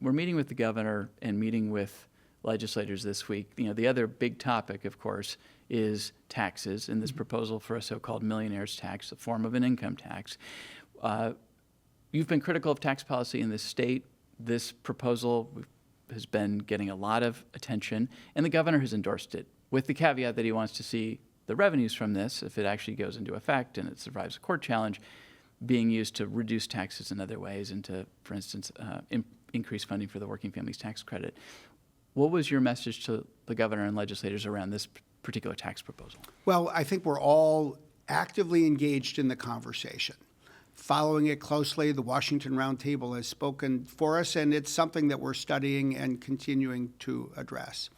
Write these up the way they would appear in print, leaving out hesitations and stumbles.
we're meeting with the governor and meeting with legislators this week. The other big topic, of course, is taxes and this proposal for a so-called millionaire's tax, a form of an income tax. You've been critical of tax policy in this state. This proposal has been getting a lot of attention, and the governor has endorsed it with the caveat that he wants to see the revenues from this, if it actually goes into effect and it survives a court challenge, being used to reduce taxes in other ways and to, for instance, increase funding for the Working Families Tax Credit. What was your message to the governor and legislators around this particular tax proposal? Well, I think we're all actively engaged in the conversation. Following it closely, the Washington Roundtable has spoken for us, and it's something that we're studying and continuing to address.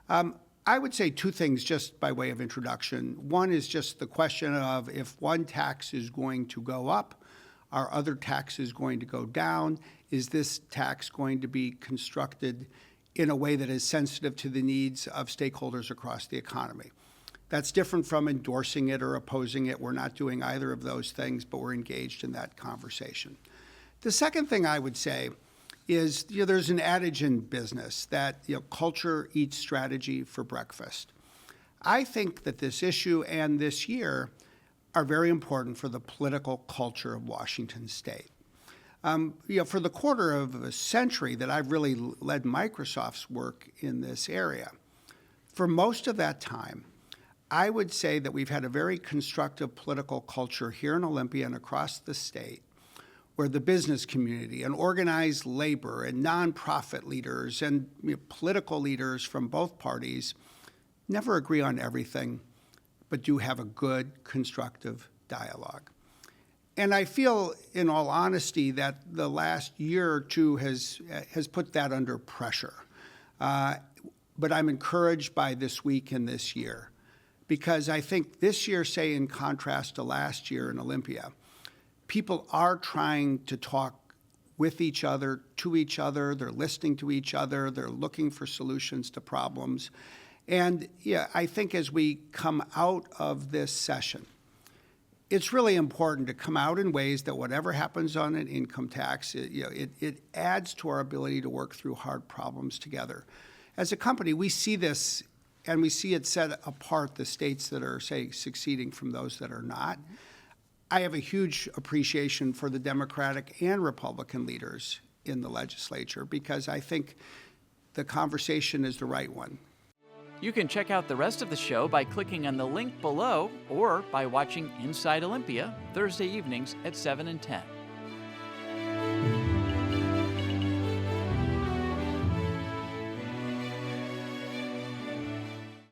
I would say two things just by way of introduction. One is just the question of if one tax is going to go up, are other taxes going to go down? Is this tax going to be constructed in a way that is sensitive to the needs of stakeholders across the economy? That's different from endorsing it or opposing it. We're not doing either of those things, but we're engaged in that conversation. The second thing I would say is, there's an adage in business that, culture eats strategy for breakfast. I think that this issue and this year are very important for the political culture of Washington State. For the quarter of a century that I've really led Microsoft's work in this area, for most of that time, I would say that we've had a very constructive political culture here in Olympia and across the state, where the business community and organized labor and nonprofit leaders and political leaders from both parties never agree on everything, but do have a good, constructive dialogue. And I feel, in all honesty, that the last year or two has put that under pressure. But I'm encouraged by this week and this year, because I think this year, say in contrast to last year in Olympia, people are trying to talk with each other, to each other, they're listening to each other, they're looking for solutions to problems. And I think as we come out of this session, it's really important to come out in ways that whatever happens on an income tax, it adds to our ability to work through hard problems together. As a company, we see this, and we see it set apart the states that are, say, succeeding from those that are not. I have a huge appreciation for the Democratic and Republican leaders in the legislature, because I think the conversation is the right one. You can check out the rest of the show by clicking on the link below or by watching Inside Olympia Thursday evenings at 7 and 10.